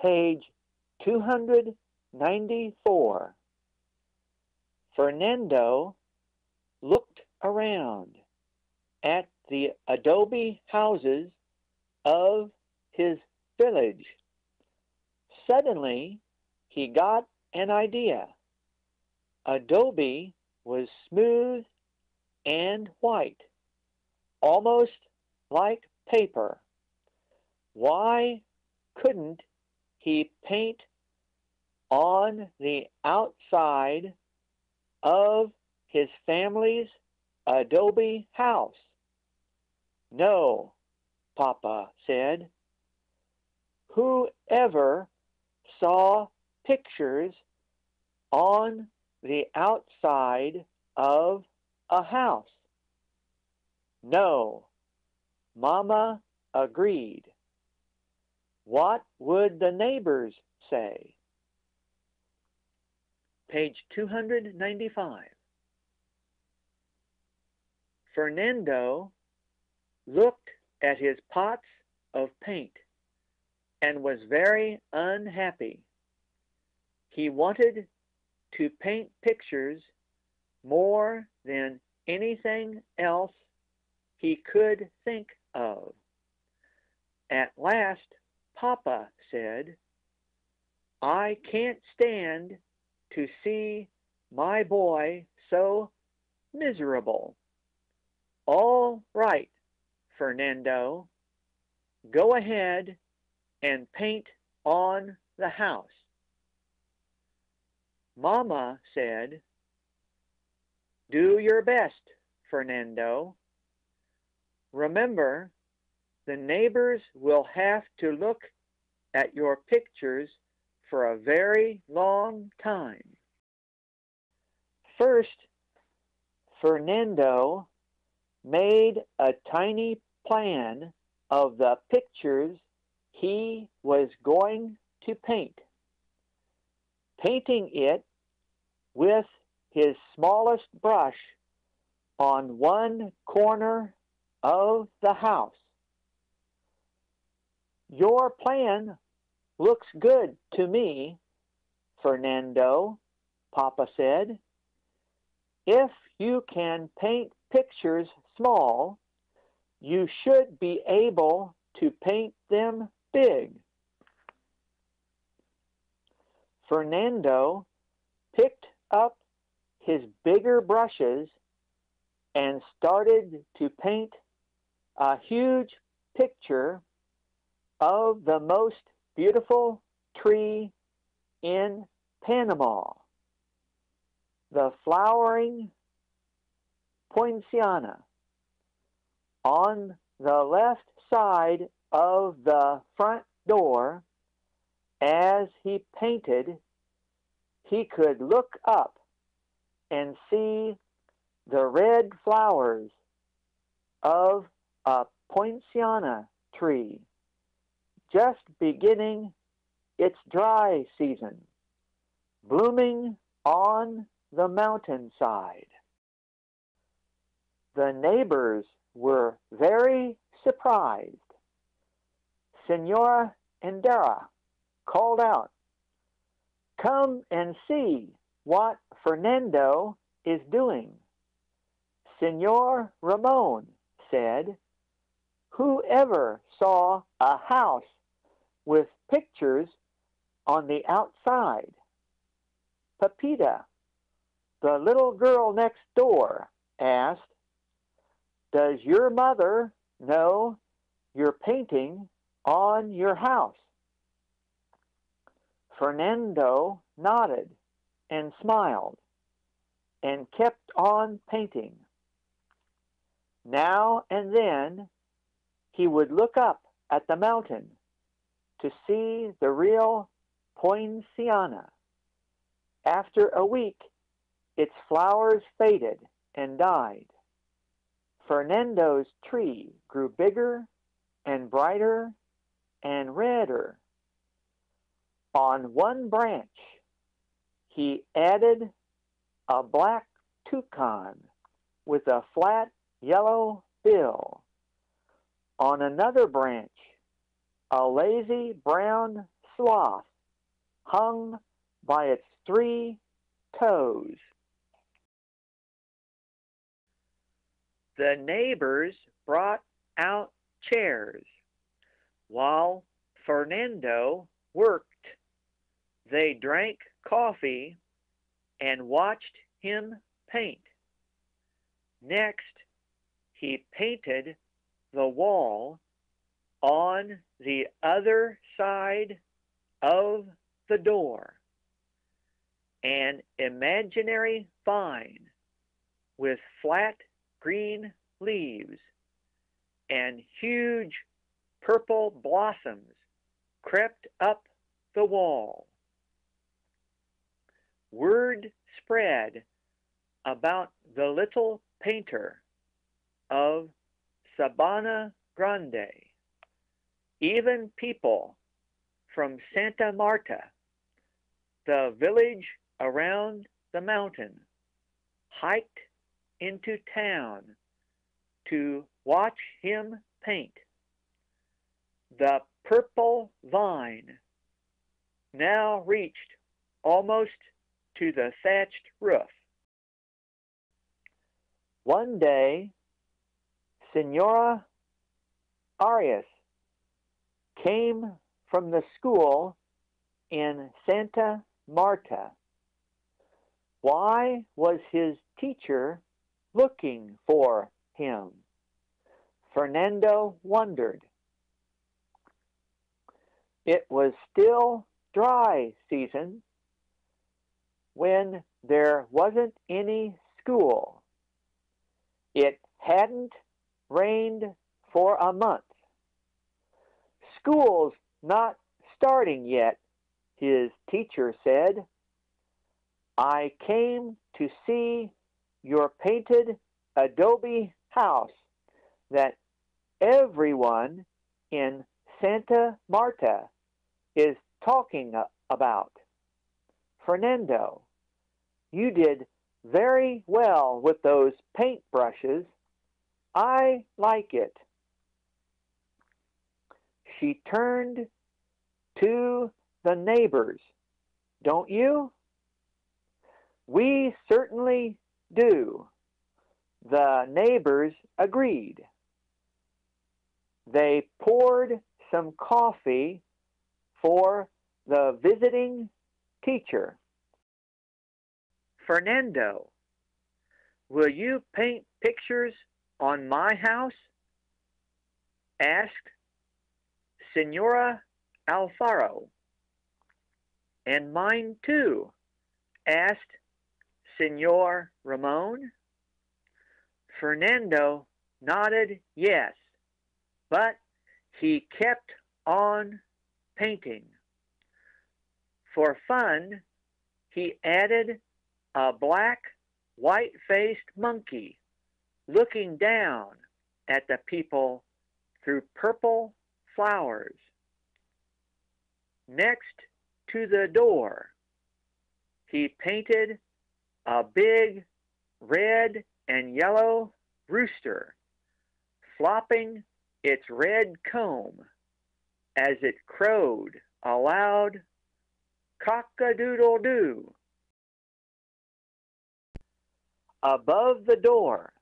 Page 294. Fernando looked around at the adobe houses of his village. Suddenly, he got an idea. Adobe was smooth and white, almost like paper. Why couldn't he paint on the outside of his family's adobe house? No, Papa said. Whoever saw pictures on the outside of a house? No, Mama agreed. What would the neighbors say? Page 295. Fernando looked at his pots of paint and was very unhappy. He wanted to paint pictures more than anything else he could think of. At last, Papa said, I can't stand to see my boy so miserable. All right, Fernando, go ahead and paint on the house. Mama said, do your best, Fernando. Remember, the neighbors will have to look at your pictures for a very long time. First, Fernando made a tiny plan of the pictures he was going to paint. Painting it with his smallest brush on one corner of the house. Your plan looks good to me, Fernando, Papa said. If you can paint pictures small, you should be able to paint them big. Fernando picked up his bigger brushes and started to paint a huge picture of the most beautiful tree in Panama, the flowering poinciana. On the left side of the front door, as he painted, he could look up and see the red flowers of a poinciana tree just beginning its dry season, blooming on the mountainside. The neighbors were very surprised. Senora Endera called out, come and see what Fernando is doing. Senor Ramon said, whoever saw a house with pictures on the outside? Pepita, the little girl next door, asked, does your mother know you're painting on your house? Fernando nodded and smiled and kept on painting. Now and then he would look up at the mountain to see the real poinciana. After a week, its flowers faded and died. Fernando's tree grew bigger and brighter and redder. On one branch, he added a black toucan with a flat yellow bill. On another branch, a lazy brown sloth hung by its 3 toes. The neighbors brought out chairs. While Fernando worked, they drank coffee and watched him paint. Next, he painted the wall on the other side of the door. An imaginary vine with flat green leaves and huge purple blossoms crept up the wall. Word spread about the little painter of Sabana Grande. Even people from Santa Marta, the village around the mountain, hiked into town to watch him paint. The purple vine now reached almost to the thatched roof. One day, Senora Arias came from the school in Santa Marta. Why was his teacher looking for him? Fernando wondered. It was still dry season when there wasn't any school. It hadn't rained for a month. School's not starting yet, his teacher said. I came to see your painted adobe house that everyone in Santa Marta is talking about. Fernando, you did very well with those paintbrushes. I like it. She turned to the neighbors. Don't you? We certainly do. The neighbors agreed. They poured some coffee for the visiting teacher. Fernando, will you paint pictures on my house? Asked Senora Alfaro. And mine too, asked Senor Ramon. Fernando nodded yes, but he kept on painting. For fun, he added a black, white-faced monkey looking down at the people through purple flowers. Next to the door, he painted a big red and yellow rooster flopping its red comb as it crowed a loud cock-a-doodle-doo. Above the door,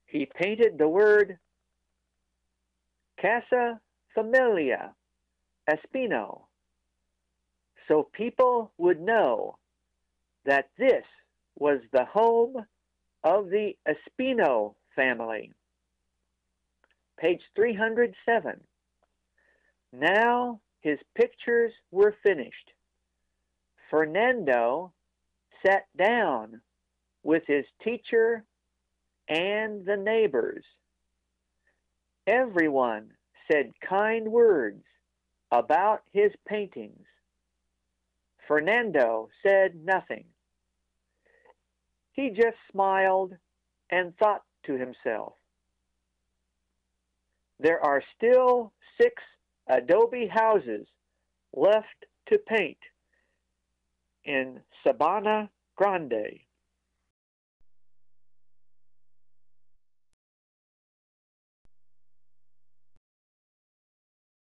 he painted the word Casa Familia Espino, so people would know that this was the home of the Espino family. Page 307. Now his pictures were finished. Fernando sat down with his teacher and the neighbors. Everyone said kind words about his paintings. Fernando said nothing. He just smiled and thought to himself, there are still 6 adobe houses left to paint in Sabana Grande.